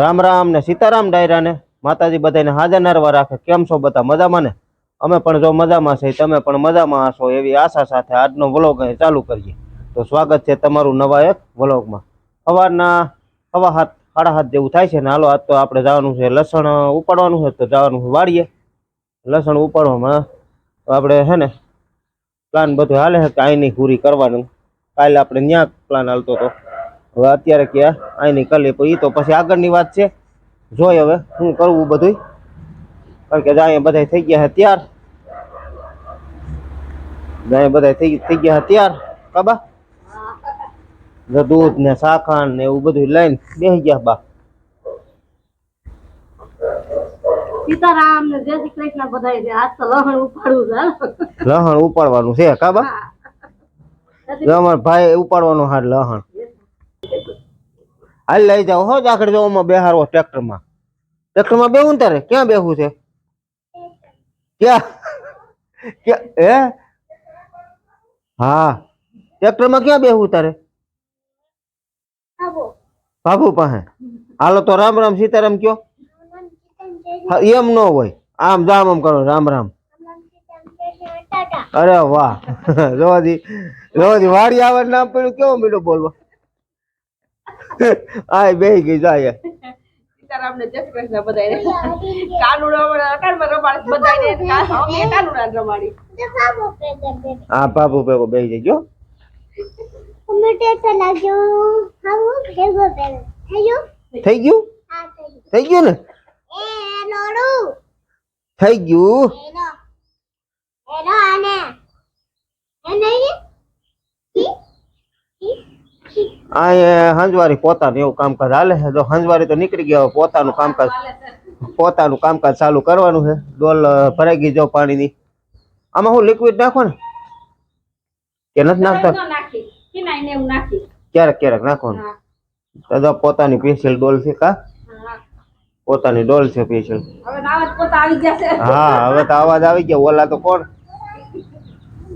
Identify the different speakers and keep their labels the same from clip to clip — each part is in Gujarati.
Speaker 1: રામ રામ ને સીતારામ ડાયરા ને માતાજી બધાને હાજર નરવા રાખે। કેમ છો બધા મજામાં ને? અમે પણ જો મજામાં છે, તમે પણ મજામાં હશો એવી આશા સાથે આજનો વ્લોગ ચાલુ કરીએ। તો સ્વાગત છે તમારું નવા એક વ્લોગમાં। સવારના 6:30 જેવું થાય છે ને હાલો આજ તો આપણે જવાનું છે લસણ ઉપાડવાનું છે, તો જવાનું છે વાડીએ લસણ ઉપાડવામાં। આપણે છે ને પ્લાન બધું હાલે છે કે આઈની પૂરી કરવાનું। કાલે આપણે ન્યા પ્લાન હાલતો હતો, હવે અત્યારે ક્યાં આઈની કરી લે તો પછી આગળની વાત છે। જોઈ હવે શું કરવું બધું, કારણ કે જાય બધા થઈ ગયા છે તૈયાર, જાય બધા થઈ ગયા છે તૈયાર કાબા, દૂધ ને શાખાન ને એવું બધું લઈને બેસી ગયા બા। સીતારામ ને જય શ્રી કૃષ્ણ બધાય છે। આજ તો લહણ ઉપાડવું છે, લહણ ઉપાડવાનું છે કાબા, અમાર ભાઈ ઉપાડવાનું હાર લહણ હાલ લઈ જાઓ હો। આગળ જવામાં બેહારો ટ્રેક્ટરમાં, ટ્રેક્ટરમાં બેહું તારે ક્યાં બેહું છે? ક્યાં ક્યાં હે? હા ટ્રેક્ટરમાં ક્યાં બેહું તારે? બાબુ પાસે। હાલો તો રામ રામ સીતારામ કયો। એમ ન હોય, આમ જામ આમ કરો રામ રામ। અરે વાહ, રોજી વાડી આવે નામ પડ્યું કેવો મીઠો બોલવા। આ બેહી ગઈ જાય સીતારામ ને જય શ્રી કૃષ્ણ બધાય કાનુડા અકાળમાં રમાડ બધાય અમે કાનુડા રમાડી આ બાબુ ભેગો બેહી જજો। અમે ટેટ લાગ્યો હાવું ભેગો ભેગો થઈ ગયું થઈ ગયું ને એ નોડું થઈ ગયું એનો આને એ નહીં આ હંજવારી પોતાનું એવું કામકાજ હાલે છે। જો હંજવારી તો નીકળી ગયા, પોતાનું કામકાજ ચાલુ કરવાનું છે। ડોલ ભરાઈ ગઈ જો પાણીની। આમાં હું લિક્વિડ નાખો ને કે નથી નાખતા? ક્યારેક ક્યારેક નાખવાનું। તો પોતાની સ્પેશિયલ ડોલ છે કા, પોતાની ડોલ છે સ્પેશિયલ। હા હવે તો અવાજ આવી ગયા। ઓલા તો કોણ?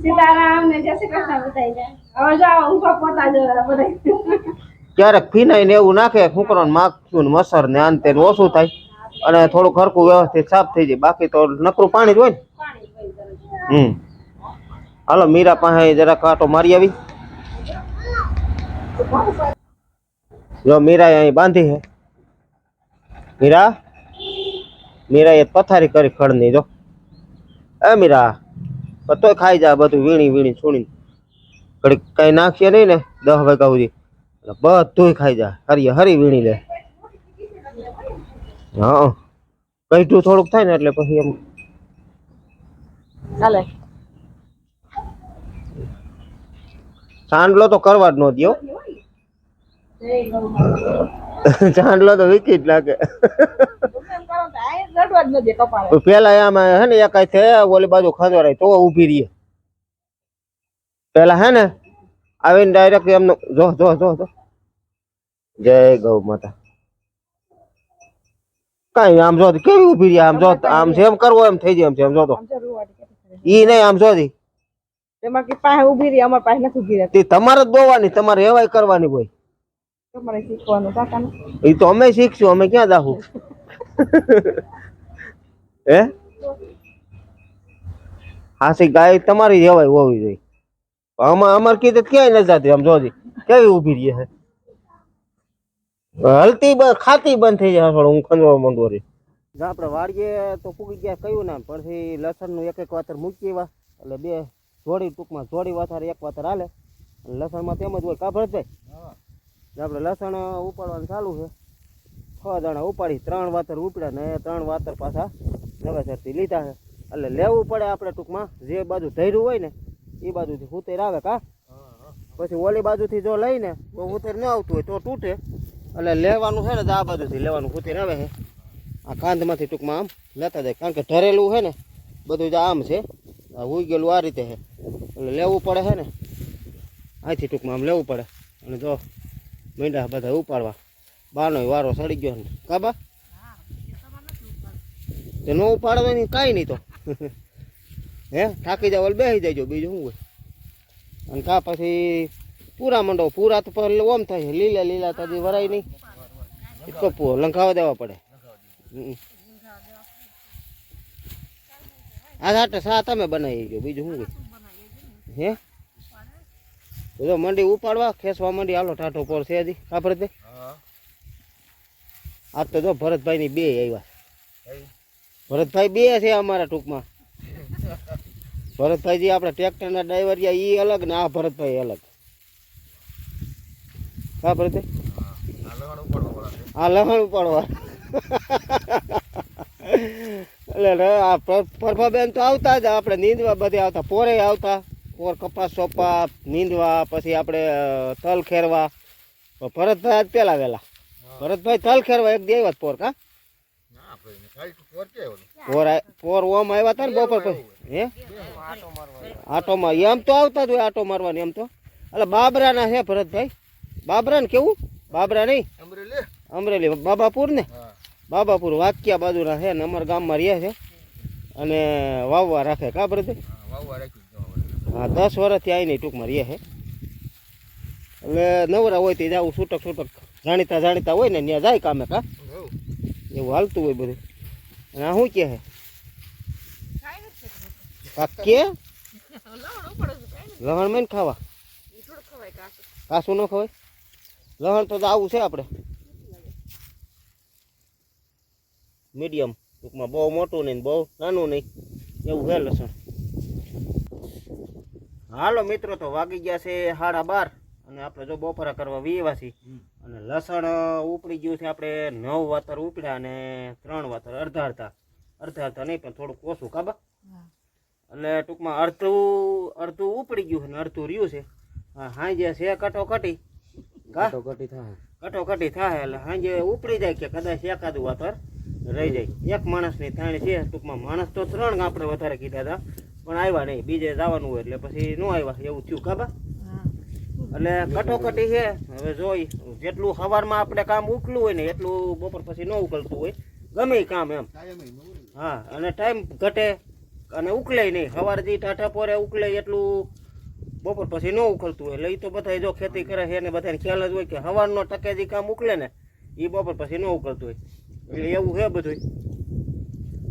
Speaker 1: સીતારામ ને જય શ્રી કૃષ્ણ બધાય। હવે જાઓ ઊભા પોતા બધા ક્યારેક ફીનાઈ ને એવું નાખે કુકરો માખું મસર ને આન તે ઓછું થાય અને થોડું ખરખું વ્યવસ્થિત સાફ થઈ જાય, બાકી તો નકરું પાણી જ હોય ને। હાલો મીરા પાસે જરા કાંટો મારી આવી। જો મીરા અહીં બાંધી છે, મીરા એ પથારી કરી ખડની જો એ મીરા તોય ખાઈ જાય બધું વીણી વીણી છૂણી, ઘડીક કઈ નાખીએ નહીં ને 10 વાગ્યા સુધી બધું ખાઈ જાય, હરી વીણી લે। હા કઈઠું થોડુંક થાય ને એટલે પછી એમ ચાલે। ચાંદલો તો કરવા જ ન દો, ચાંદલો તો વિકિટ લાગે। પેલા આમાં હે ને એક છે ઓલી બાજુ ખંજોરાય તો ઉભી રહીએ, પેલા હે ને આવીને ડાયરેક્ટ એમનો જો જો જો જો જય ગૌ માતા। કઈ આમ જો કેવી ઉભી રહી, આમ જો આમ જેમ કરવો એમ થઈ જાય, એમ જો તો ઈ નહીં આમ જો તમારી પાસે ઉભી રહી, અમારી પાસે નથી ઉભી રહી। તમારે જ દોવાની, તમારે એવાય કરવાની હોય, તમારે શીખવાનું કાકાને। એ તો અમે શીખશું, અમે ક્યાં જાહું હે? હાસી ગાય તમારી જેવાય હોવી જોઈએ, અમાર કીધે ક્યાંય ન જાતી। આમ જોજી કેવી ઉભી રહી છે, હલતી ખાતી બંધ થઈ જાય। હું ખંજવા માંડો રહી આપણે વાડીએ તો પૂગી ગયા કયું નામ, પછી લસણ નું એક વાતર મૂકી એવા એટલે બે જોડી ટૂંકમાં જોડી વાથાર એક વાથર હાલે। લસણમાં તેમ જ હોય કા ભરતભાઈ? આપણે લસણ ઉપાડવાનું ચાલુ છે, 6 દાણા ઉપાડી 3 વાતર ઉપડ્યા ને 3 વાતર પાછા નવેસરથી લીધા છે, એટલે લેવું પડે આપણે ટૂંકમાં જે બાજુ ધૈર્યું હોય ને એ બાજુથી હુતેર આવે કા, પછી ઓલી બાજુથી જો લઈને તો હુતેર ન આવતું હોય તો તૂટે, એટલે લેવાનું છે ને આ બાજુથી લેવાનું હુતેર આવે છે। આ કાંધમાંથી ટૂંકમાં આમ લેતા જાય, કારણ કે ઢરેલું છે ને બધું જ આમ છે, હુઈ ગયેલું આ રીતે છે, એટલે લેવું પડે છે ને અહીંથી ટૂંકમાં આમ લેવું પડે। અને જો મીંડા બધા ઉપાડવા, બાનો વારો સડી ગયો ને કાબા તે ન ઉપાડવાની કાંઈ નહીં તો હે થાકી જાવ બેસી જાય બીજું શું હોય। અને કા પછી પૂરા મંડો, પૂરા તો ઓમ થાય લીલા લીલા તો વરાય નહીં, ઇકો લંકાવા દેવા પડે. આ સાથે સા તમે બનાવી ગયો, બીજું શું હે? બધો મંડી ઉપાડવા ખેંચવા મંડી. હાલો ટાટો પોર છે હજી ખબર તે. આજ તો જો ભરતભાઈ ની બે આવ્યા. ભરતભાઈ બે છે અમારા ટૂંકમાં. ભરતભાઈ આપણે ટ્રેક્ટરના ડ્રાઈવર એ અલગ ને આ ભરતભાઈ અલગ. ખબર તે આ લહણ ઉપાડવા. એટલે આ પ્રભાબેન તો આવતા જ, આપણે નીંદવા બધે આવતા, પોરે આવતા, પોર કપાસ સોપવા નીંદવા, પછી આપણે તલ ખેરવા. ભરતભાઈ આજ પેલા વેલા. ભરતભાઈ તલ ખેરવા એક દી આવ્યા પોર. કા પોર ઓમ આવ્યા હતા ને બપોર પછી. હે આટો માર એમ તો આવતા જ હોય, આટો મારવાની એમ તો. એટલે બાબરાના છે ભરતભાઈ. બાબરા ને કેવું? બાબરા નહીં, અમરેલી બાબાપુર ને. બાબાપુર વાક્યા બાજુના છે ને અમારા ગામમાં રહે છે અને વાવવા રાખે. કા ભરતભાઈ? હા 10 વર્ષથી આવીને ટૂંકમાં રહે છે. એટલે નવરા હોય તે જવું છૂટક છૂટક જાણીતા હોય ને ત્યાં જાય કામે. કા એવું હાલતું હોય બધું. અને આ શું કે છે કે લહણ માં ખાવા? કાસું ન ખવાય? લહણ તો આવું છે આપણે મીડિયમ ટૂંકમાં, બહુ મોટું નહીં બહુ નાનું નહીં, એવું છે લસણ. હાલો મિત્રો, તો વાગી ગયા છે 12:30 અને આપણે જો બપોરા કરવા વીવાસી. અને લસણ ઉપડી ગયું છે આપણે 9 વાતર ઉપડ્યા અને 3 વાતર અડધા નહીં પણ થોડુંક ઓછું. કાબા એટલે ટૂંકમાં અડધું ઉપડી ગયું છે ને અડધું રહ્યું છે. હા હાંજે છે કટોકટી. કટોકટી થાય એટલે સાંજે ઉપડી જાય કે કદાચ એકાદું વાતર રહી જાય. એક માણસની થાણી છે ટૂંકમાં. માણસ તો 3 આપણે વધારે કીધા હતા પણ આવ્યા નહીં, બીજે જવાનું હોય એટલે પછી ન આવ્યા એવું થયું. કાબા એટલે કટોકટી છે. હવે જોઈ જેટલું સવારમાં આપણે કામ ઉકલું હોય ને એટલું બપોર પછી ન ઉકલતું હોય ગમે કામ એમ. હા અને ટાઈમ ઘટે અને ઉકલે નહીં. સવારે જે ટાટા પોરે ઉકલે એટલું બપોર પછી ન ઉકલતું હોય. એટલે એ તો બધા જો ખેતી કરે છે ને બધાને ખ્યાલ જ હોય કે સવારનો ટકે જે કામ ઉકલે ને એ બપોર પછી ન ઉકલતું હોય. એટલે એવું છે બધું.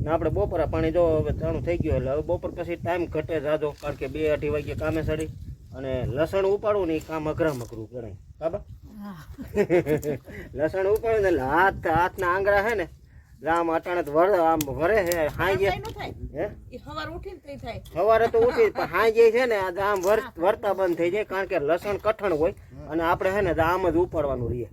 Speaker 1: ને આપણે બપોરા પાણી જો હવે 3 થઈ ગયું એટલે હવે બપોર પછી ટાઈમ ઘટે જાજો, કારણ કે 2-2:30 વાગે કામે ચડી અને લસણ ઉપાડવું ને એ કામ અઘરું ગણાય. બાબા લસણ ઉપાડવું ને એટલે હાથના આંગળા છે ને આમ અટાણે આમ વરે છે. હાંજે સવારે તો ઉઠી પણ હાંજે છે ને આમ વરતા બંધ થઈ જાય, કારણ કે લસણ કઠણ હોય અને આપણે છે ને આમ જ ઉપાડવાનું રહીએ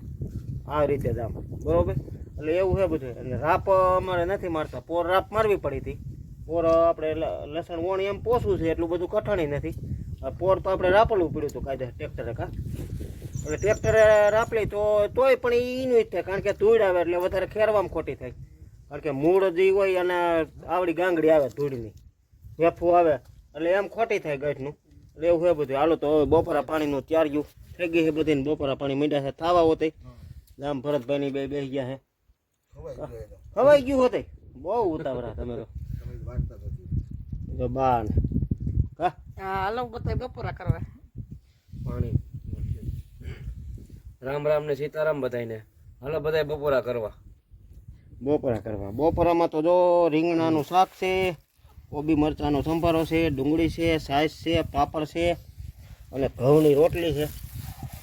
Speaker 1: આ રીતે જ આમ. બરોબર? એટલે એવું છે બધું. એટલે રાપ અમારે નથી મારતા, પોર રાપ મારવી પડી હતી. પોર આપણે લસણ વણી એમ પોસવું છે એટલું બધું કઠણ નથી. પોર તો આપણે રાપલવું પડ્યું હતું કાયદે ટ્રેક્ટરે. કા એટલે ટ્રેક્ટરે રાપલી તોય પણ એનું જ થાય, કારણ કે ધૂળ આવે એટલે વધારે ખેરવામાં ખોટી થાય. કારણ કે મૂળ જે હોય અને આવડી ગાંગડી આવે ધૂળની, વેફું આવે એટલે એમ ખોટી થાય ગાંઠનું. એટલે એવું છે બધું. હાલો તો હવે બપોરા પાણીનું ત્યાર ગયું થઈ ગઈ છે બધી. બપોરા પાણી મીંડા છે થવા હોતી. આમ ભરતભાઈની બે બેસી ગયા છે. ખવાઈ ગયું હોતે. બહુ ઉતાવળા તમે તો બા ને.
Speaker 2: હાલો બધા બપોરા કરવા.
Speaker 1: પાણી રામ રામ ને સીતારામ બધાને. હાલો બધા બપોરા કરવા. બપોરામાં તો જો રીંગણાનું શાક છે, કોબી મરચાંનો સંભારો છે, ડુંગળી છે, સાઈઝ છે, પાપડ છે અને ઘઉંની રોટલી છે.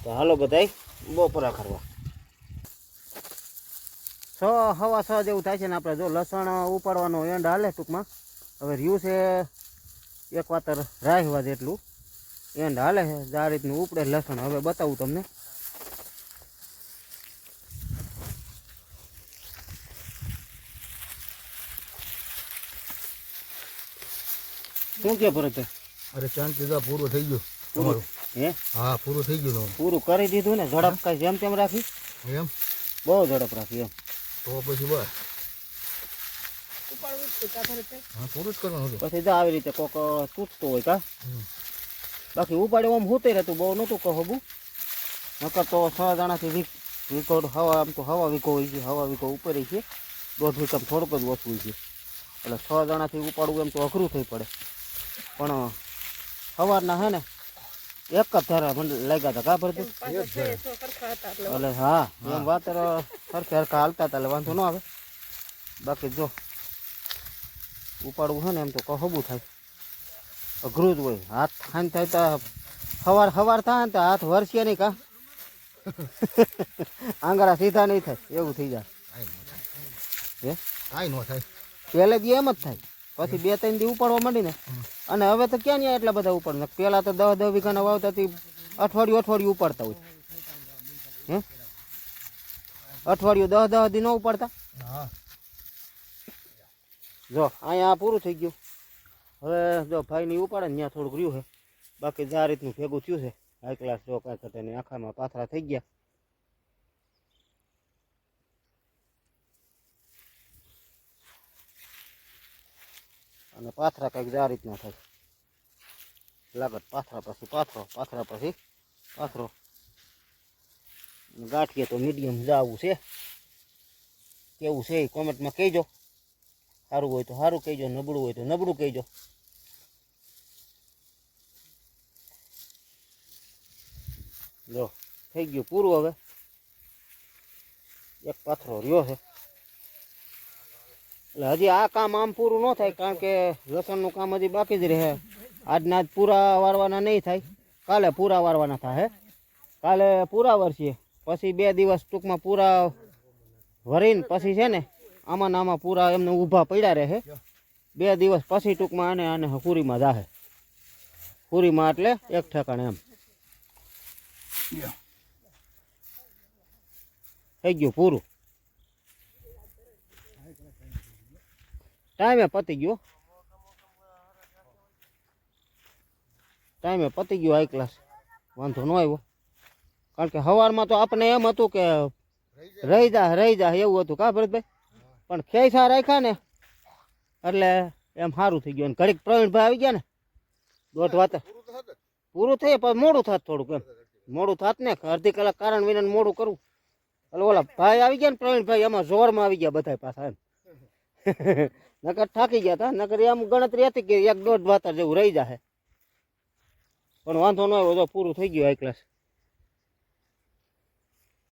Speaker 1: તો હાલો બધાય બપોરા કરવા. 6:15 જેવું થાય છે ને આપણે જો લસણ ઉપાડવાનો એન્ડ હાલે ટૂંકમાં. હવે રહ્યું છે 1 વાતર રાહવા જેટલું એન્ડ હાલે છે. આ રીતનું ઉપડે લસણ. હવે બતાવું તમને. શું કે ભરત?
Speaker 3: અરે શાંતિ પૂરું થઈ ગયું તમારું.
Speaker 1: હે?
Speaker 3: હા પૂરું થઈ ગયું તમારું.
Speaker 1: પૂરું કરી દીધું ને? ઝડપ કઈ જેમ તેમ રાખી?
Speaker 3: એમ
Speaker 1: બહુ ઝડપ રાખી એમ.
Speaker 3: તો પછી બસ હા પૂરું જ કરવાનું હતું.
Speaker 1: પછી જો આવી રીતે કોક તૂટતું હોય. કા બાકી ઉપાડ્યું આમ હોતે રહેતું, બહુ નહોતું કહું. નકર તો 6 દાણાથી વીકો હવા, આમ તો હવા વીકો હોય છે. હવા વીકો ઉપર છે, 1.5 વીકામ થોડુંક જ ઓછું હોય છે. એટલે 6 દાણાથી ઉપાડવું એમ તો અઘરું થઈ પડે. પણ સવારના છે ને એક જ ધારા મને લાગ્યા હતા કા ભરતી
Speaker 2: પાછો છે તો સરખા હતા એટલે
Speaker 1: એટલે હા એમ વાતર સરખે હરખા હાલતા હતા એટલે વાંધો ન આવે બાકી જો ઉપાડવું છે ને એમ તો કહબું થાય અઘરું જ હોય હાથ ખાન થાય તો સવાર થાય ને તો હાથ વરસે નહીં કા આંગળા સીધા નહીં થાય એવું થઈ જાય હે
Speaker 3: કાંઈ ન થાય
Speaker 1: પહેલે દી એમ જ થાય પછી 2-3 દી ઉપાડવા માંડી ને અને હવે તો ક્યાં નહીં એટલા બધા ઉપાડ પેલા તો 10 વીઘાના વાવતા અઠવાડિયું ઉપાડતા હોય હે અઠવાડિયું 10 દી ન ઉપાડતા
Speaker 3: હા
Speaker 1: જો અહીંયા પૂરું થઈ ગયું હવે જો ભાઈની ઉપાડે ને ત્યાં થોડુંક રહ્યું છે બાકી જે આ રીતનું ભેગું થયું છે હાઈ ક્લાસ જો કાંઈ ઘટે નહીં આખામાં પાથરા થઈ ગયા અને પાથરા કંઈક આ રીતના થાય લાગત પાથરા પછી પાથરા પછી પાથરો ગાંઠીએ તો મીડિયમ જાવું છે કેવું છે એ કોમેન્ટમાં કહેજો સારું હોય તો સારું કહેજો નબળું હોય તો નબળું કહેજો જો થઈ ગયું પૂરું હવે એક પાથરો રહ્યો છે એટલે હજી આ કામ આમ પૂરું ન થાય કારણ કે લસણનું કામ હજી બાકી જ રહે આજના જ પૂરા વારવાના નહીં થાય કાલે પૂરા વારવાના થાય કાલે પૂરા વરસીએ પછી 2 દિવસ ટૂંકમાં પૂરા વરીને પછી છે ને આમાં આમાં પૂરા એમને ઊભા પડ્યા રહે 2 દિવસ પછી ટૂંકમાં આને પૂરીમાં જાહે પૂરીમાં એટલે એક ઠેકાણે એમ થઈ ગયું પૂરું ટાઈમે પતી ગયો હાઈ ક્લાસ વાંધો ન આવ્યો કારણ કે સવારમાં તો આપણે એમ હતું કે રહી જા એવું હતું કા ભરતભાઈ પણ ખેસા રાખ્યા ને એટલે એમ સારું થઈ ગયું ઘડીક પ્રવીણભાઈ આવી ગયા ને 1.5 વાત પૂરું થઈ પણ મોડું થાત થોડુંક એમ મોડું થાત ને અડધી કલાક કારણ વિના મોડું કરવું એટલે ઓલા ભાઈ આવી ગયા ને પ્રવીણભાઈ એમાં જોરમાં આવી ગયા બધા પાછા એમ નકર થાકી ગયા હતા નકર એમ ગણતરી હતી કે 1.5 વાતર જેવું રહી જાય પણ વાંધો ન આવ્યો પૂરું થઈ ગયું હાઈ ક્લાસ